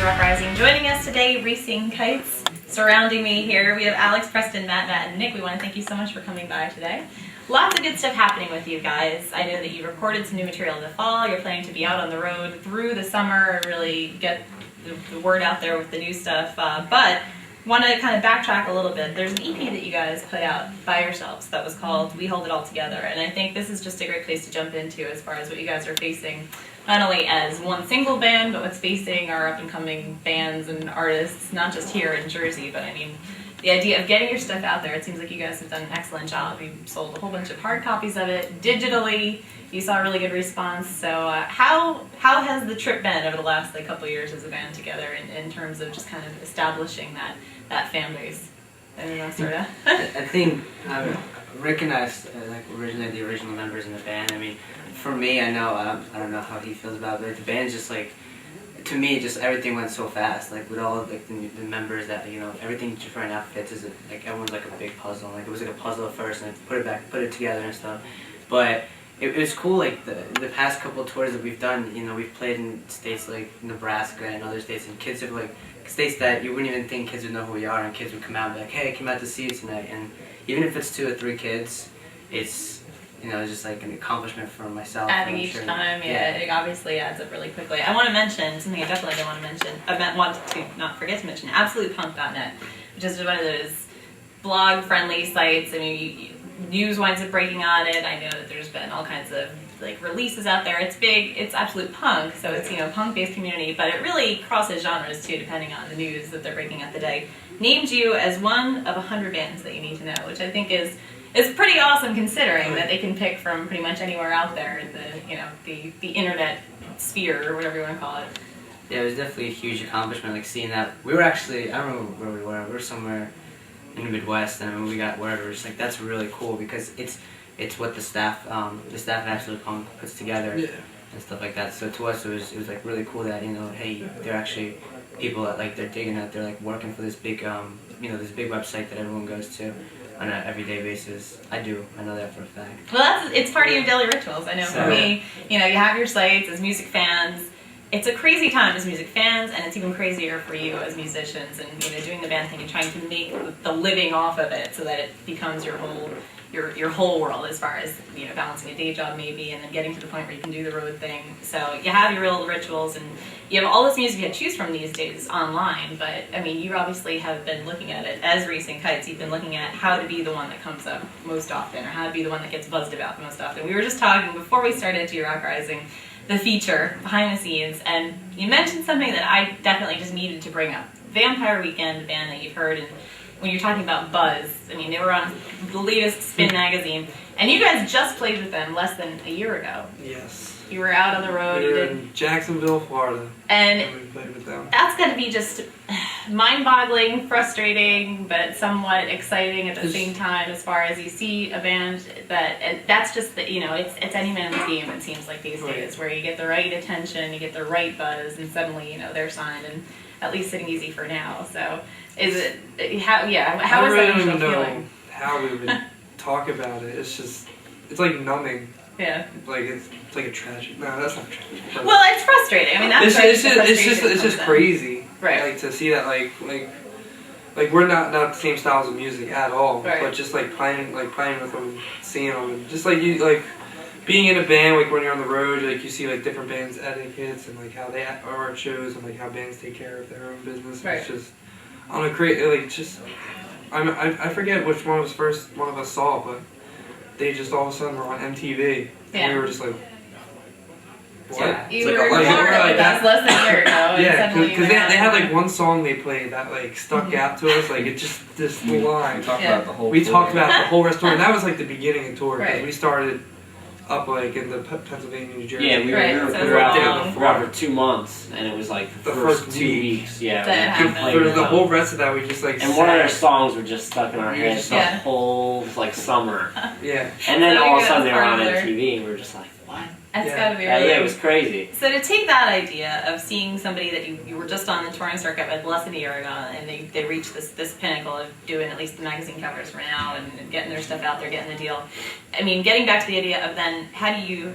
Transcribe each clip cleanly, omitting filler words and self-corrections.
Rock Rising. Joining us today, Racing Kites. Surrounding me here, we have Alex, Preston, Matt, and Nick. We want to thank you so much for coming by today. Lots of good stuff happening with you guys. I know that you recorded some new material in the fall. You're planning to be out on the road through the summer and really get the word out there with the new stuff. But want to kind of backtrack a little bit. There's an EP that you guys put out by yourselves that was called We Hold It All Together. And I think this is just a great place to jump into as far as what you guys are facing, not only as one single band, but what's facing our up-and-coming bands and artists, not just here in Jersey, but I mean, the idea of getting your stuff out there. It seems like you guys have done an excellent job. You sold a whole bunch of hard copies of it digitally. You saw a really good response. So how has the trip been over the last couple of years as a band together in terms of just kind of establishing that fan base? I think Rick and I, originally the original members in the band. I mean, for me, I don't know how he feels about it, but the band's just to me, just everything went so fast. With all of the members that everything just right now fits as everyone's like a big puzzle. It was like a puzzle at first, and put it together and stuff. But it was cool. The past couple of tours that we've done, we've played in states like Nebraska and other states, and kids have states that you wouldn't even think kids would know who we are, and kids would come out and be like, "Hey, I came out to see you tonight." And even if it's 2 or 3 kids, it's it's just an accomplishment for myself. Adding each time, it obviously adds up really quickly. I want to mention something I definitely don't want to mention. I want to not forget to mention absolutepunk.net, which is one of those blog-friendly sites. I mean, news winds up breaking on it. I know that there's been all kinds of releases out there. It's big. It's absolute punk, so it's punk-based community, but it really crosses genres too, depending on the news that they're breaking out the day. Named you as one of 100 bands that you need to know, which I think is pretty awesome, considering that they can pick from pretty much anywhere out there in the internet sphere or whatever you want to call it. Yeah, it was definitely a huge accomplishment. Seeing that, we were actually, I don't know where we were. We were somewhere in the Midwest, and when we got word, it was that's really cool because it's what the staff at Absolute Punk puts together and stuff like that. So to us, it was really cool that hey, they're actually people that they're digging out. They're working for this big this big website that everyone goes to on an everyday basis. I know that for a fact. Well, it's part of your daily rituals. I know for me, you have your sites as music fans. It's a crazy time as music fans, and it's even crazier for you as musicians, and doing the band thing and trying to make the living off of it so that it becomes your whole world, as far as balancing a day job maybe, and then getting to the point where you can do the road thing. So you have your real rituals, and you have all this music to choose from these days online. But I mean, you obviously have been looking at it as Racing Kites. You've been looking at how to be the one that comes up most often, or how to be the one that gets buzzed about the most often. We were just talking before we started to Rock Rising, the feature behind the scenes, and you mentioned something that I definitely just needed to bring up. Vampire Weekend, a band that you've heard, and when you're talking about buzz, I mean, they were on the latest Spin magazine, and you guys just played with them less than a year ago. Yes. You were out on the road. We were in Jacksonville, Florida, and we played with them. That's got to be just mind-boggling, frustrating, but somewhat exciting at the same time, as far as you see a band and that's just it's any man's game, it seems like these days, where you get the right attention, you get the right buzz, and suddenly they're signed and at least sitting easy for now. So is it how is that initial feeling? I don't even know how we would talk about it. It's numbing. Yeah. It's like a tragic. No, that's not tragic. Well, it's frustrating. I mean, that's it's just crazy. Right. To see that we're not the same styles of music at all. Right. But just playing with them, seeing them, and just being in a band, when you're on the road, you see different bands' etiquettes and how they are at shows and how bands take care of their own business. Right. It's just on a great I forget which one was first one of us saw, but they just all of a sudden were on MTV, and we were just what? Yeah. You were with us less than a year ago. Yeah, because they had one song they played that stuck out to us. It just this line. We talked about the whole rest tour, and that was the beginning of the tour because Right. we started up in the Pennsylvania, New Jersey. Yeah, we were out there for 2 months, and it was the first 2 weeks. Yeah, for the whole rest of that, we just and one of their songs were just stuck in our heads the whole summer. Yeah, and then all of a sudden they were on MTV, and we were just like, That's gotta be Yeah, really. it was crazy. So to take that idea of seeing somebody that you were just on the touring circuit with less than a year ago, and they reach this pinnacle of doing at least the magazine covers for now and getting their stuff out there, getting the deal. I mean, getting back to the idea of then how do you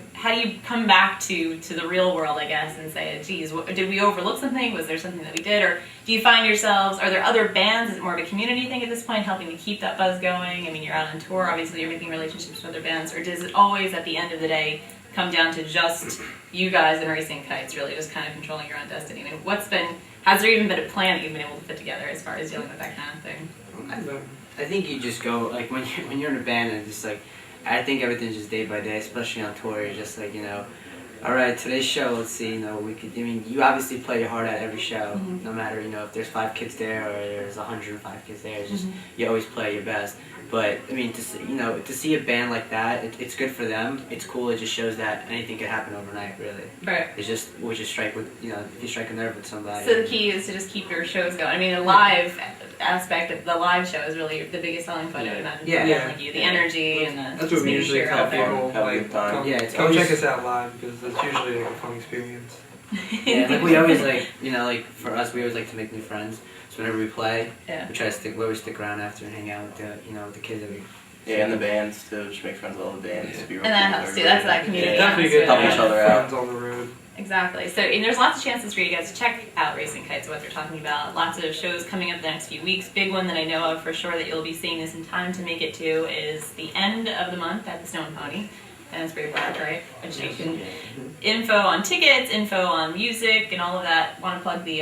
come back to the real world, I guess, and say, geez, did we overlook something? Was there something that we did? Or do you find yourselves, are there other bands? Is it more of a community thing at this point, helping to keep that buzz going? I mean, you're out on tour, obviously you're making relationships with other bands, or does it always at the end of the day come down to just you guys and Racing Kites, really just kind of controlling your own destiny? I mean, has there even been a plan that you've been able to put together as far as dealing with that kind of thing? I think you just go, like, when you're in a band and just, like, I think everything's just day by day, especially on tour. You're just like, all right, today's show, let's see, you obviously play your heart out every show, no matter, if there's 5 kids there or there's 105 kids there, it's just, you always play your best. But, I mean, to see a band like that, it's good for them, it's cool, it just shows that anything could happen overnight, really. Right. It's just, we just strike with, if you strike a nerve with somebody. So the key is to just keep your shows going. I mean, the live aspect of the live show is really the biggest selling point, I would imagine. Yeah. Like you, the energy and the That's what we usually tell people. Have a good time. Yeah, it's come always, check us out live because it's usually like a fun experience. yeah, like we always like for us, we always like to make new friends. So whenever we play, we try to we always stick around after and hang out with the kids that we. Yeah, and the bands too. Just make friends with all the bands. And that helps too. That's that community. Yeah, definitely good to Help each other out. friends on the road. Exactly. So and there's lots of chances for you guys to check out Racing Kites, what they're talking about. Lots of shows coming up the next few weeks. Big one that I know of for sure that you'll be seeing this in time to make it to is the end of the month at the Snow and Pony. And it's pretty broad, right? Which you can info on tickets, info on music, and all of that. Want to plug the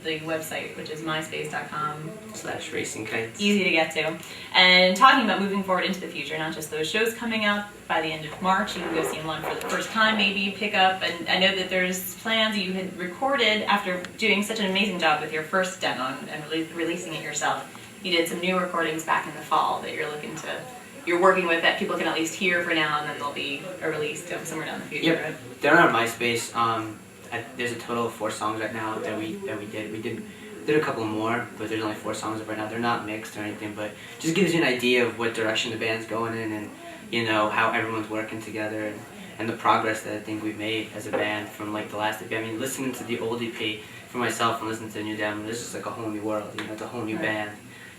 website, which is myspace.com/Racing Kites. Easy to get to. And talking about moving forward into the future, not just those shows coming up by the end of March. You can go see them for the first time, maybe pick up. And I know that there's plans you had recorded after doing such an amazing job with your first demo and releasing it yourself. You did some new recordings back in the fall that you're working with that people can at least hear for now, and then they'll be released somewhere down the future. Yep. Right? They're on MySpace. There's a total of 4 songs right now that we did. We did a couple more, but there's only 4 songs up right now. They're not mixed or anything, but just gives you an idea of what direction the band's going in, and how everyone's working together, and the progress that I think we've made as a band from like the last EP. I mean, listening to the old EP for myself and listening to the new demo, this is like a whole new world. It's a whole new band.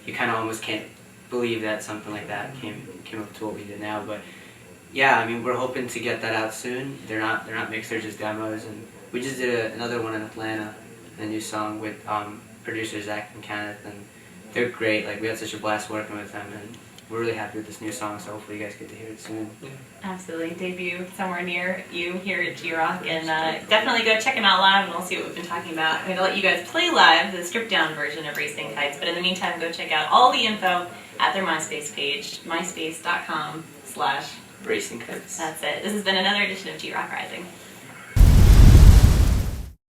You kind of almost can't believe that something like that came up to what we did now, but yeah, I mean, we're hoping to get that out soon. They're not mixed, they're just demos, and we just did another one in Atlanta, a new song with producers Zach and Kenneth, and they're great. Like, we had such a blast working with them, and we're really happy with this new song, so hopefully you guys get to hear it soon. Absolutely. Debut somewhere near you here at G-Rock, and definitely go check them out live, and we'll see what we've been talking about. I'm going to let you guys play live the stripped-down version of Racing Kites, but in the meantime, go check out all the info at their MySpace page, myspace.com/Racing Kites. That's it. This has been another edition of G-Rock Rising.